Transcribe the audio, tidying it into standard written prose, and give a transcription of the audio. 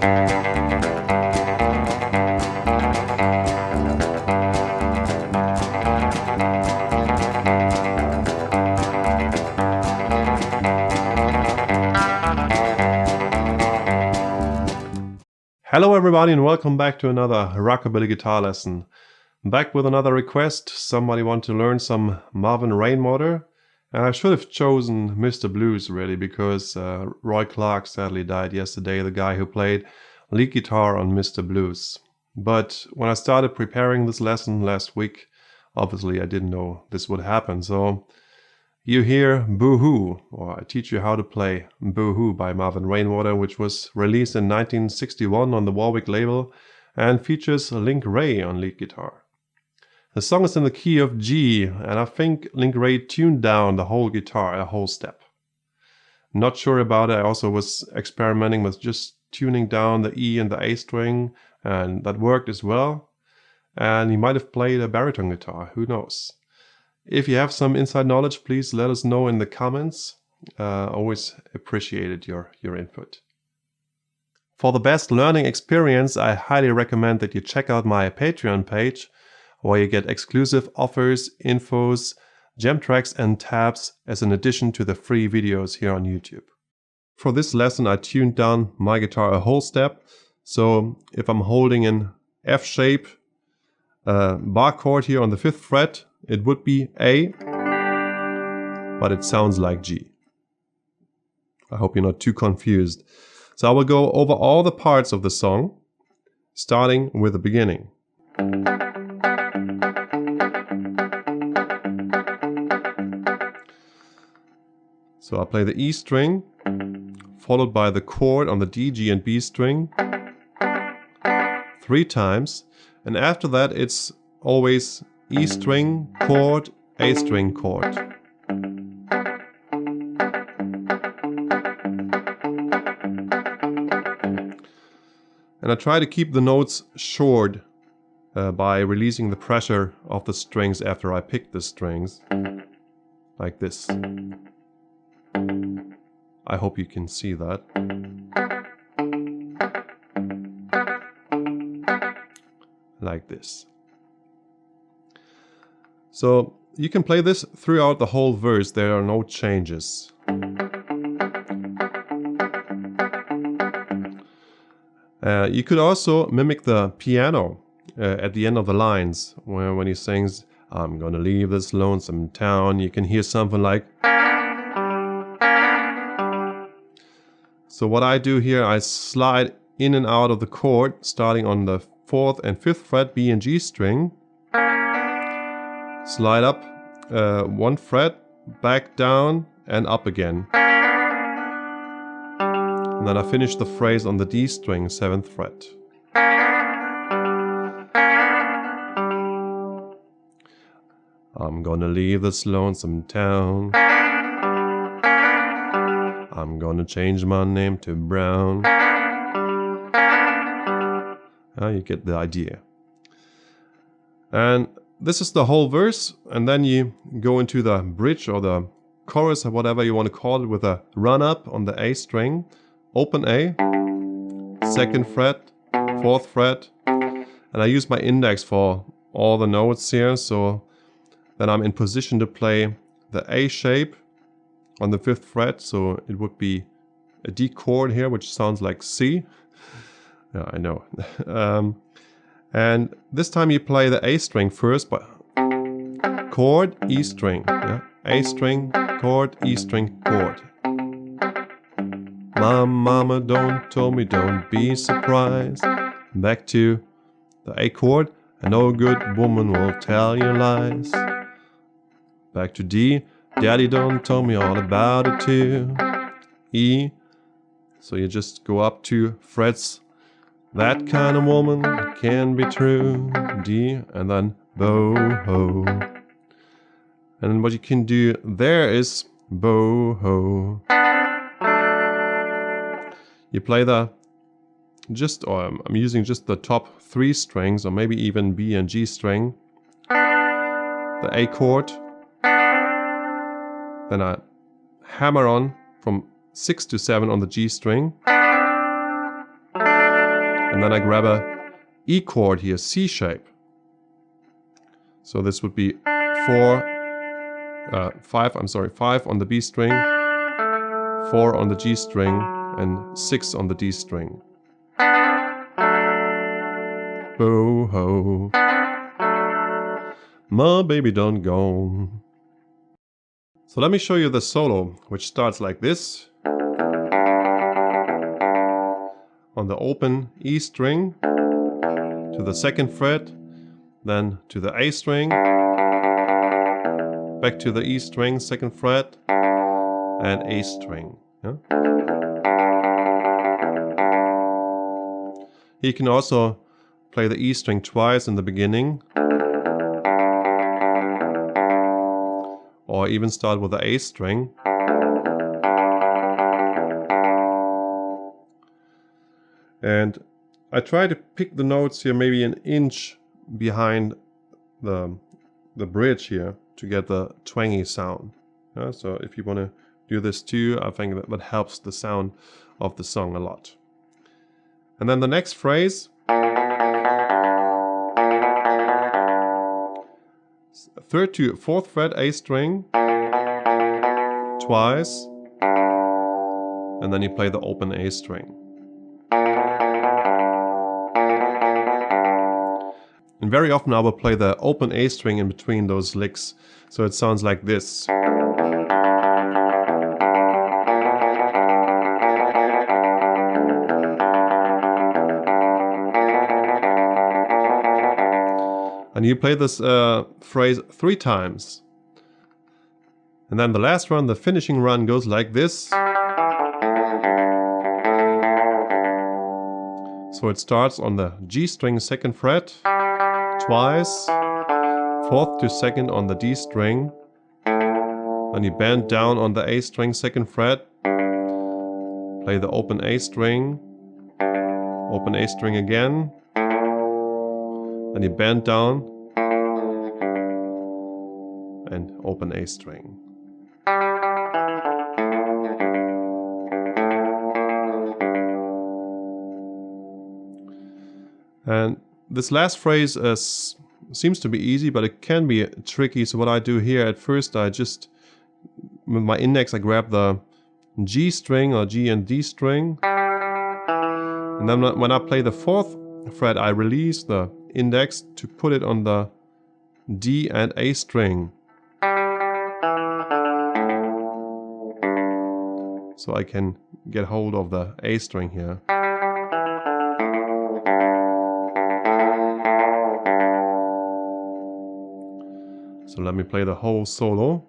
Hello everybody and welcome back to another Rockabilly guitar lesson. Back with another request. Somebody want to learn some Marvin Rainwater. I should have chosen Mr. Blues really, because Roy Clark sadly died yesterday, the guy who played lead guitar on Mr. Blues. But when I started preparing this lesson last week, obviously I didn't know this would happen. So you hear Boo-Hoo, or I teach you how to play Boo-Hoo by Marvin Rainwater, which was released in 1961 on the Warwick label and features Link Wray on lead guitar. The song is in the key of G, and I think Link Wray tuned down the whole guitar a whole step. Not sure about it. I also was experimenting with just tuning down the E and the A string, and that worked as well. And he might have played a baritone guitar, who knows. If you have some inside knowledge, please let us know in the comments. Always appreciated your input. For the best learning experience, I highly recommend that you check out my Patreon page, where you get exclusive offers, infos, gem tracks and tabs as an addition to the free videos here on YouTube. For this lesson I tuned down my guitar a whole step, so if I'm holding an F shape bar chord here on the 5th fret, it would be A, but it sounds like G. I hope you're not too confused. So I will go over all the parts of the song, starting with the beginning. So I'll play the E string, followed by the chord on the D, G and B string 3 times, and after that it's always E string, chord, A string, chord. And I try to keep the notes short by releasing the pressure of the strings after I pick the strings, like this. I hope you can see that. Like this. So you can play this throughout the whole verse, there are no changes. You could also mimic the piano at the end of the lines, where when he sings, "I'm gonna leave this lonesome town," you can hear something like. So what I do here, I slide in and out of the chord, starting on the 4th and 5th fret B and G string. Slide up 1 fret, back down and up again. And then I finish the phrase on the D string, 7th fret. I'm gonna leave this lonesome town. I'm gonna change my name to Brown. You get the idea. And this is the whole verse, and then you go into the bridge or the chorus or whatever you want to call it with a run up on the A string, open A, 2nd fret, 4th fret, and I use my index for all the notes here, so then I'm in position to play the A shape on the 5th fret, so it would be a D chord here, which sounds like C. Yeah, I know. And this time you play the A string first, but chord, E string. Yeah? A string, chord, E string, chord. My mama don't told me don't be surprised. Back to the A chord. A no good woman will tell you lies. Back to D. Daddy don't tell me all about it too. E. So you just go up 2 frets. That kind of woman can be true. D. And then bo-ho. And then what you can do there is bo-ho. You play the I'm using just the top 3 strings, or maybe even B and G string. The A chord. Then I hammer on from 6 to 7 on the G string. And then I grab a E chord here, C shape. So this would be 5 on the B string, 4 on the G string, and 6 on the D string. Ho ho, my baby done gone. So let me show you the solo, which starts like this. On the open E string, to the 2nd fret, then to the A string, back to the E string, 2nd fret, and A string. Yeah? You can also play the E string twice in the beginning, or even start with the A string. And I try to pick the notes here maybe an inch behind the bridge here to get the twangy sound. So if you want to do this too, I think that helps the sound of the song a lot. And then the next phrase, 3rd to 4th fret A string, twice, and then you play the open A string. And very often I will play the open A string in between those licks, so it sounds like this. And you play this phrase 3 times. And then the last run, the finishing run, goes like this. So it starts on the G string 2nd fret, twice, 4th to 2nd on the D string, then you bend down on the A string 2nd fret, play the open A string again, then you bend down and open A string. And this last phrase seems to be easy, but it can be tricky. So what I do here at first, I just, with my index, I grab the G string or G and D string. And then when I play the 4th fret, I release the index to put it on the D and A string. So I can get hold of the A string here. So let me play the whole solo.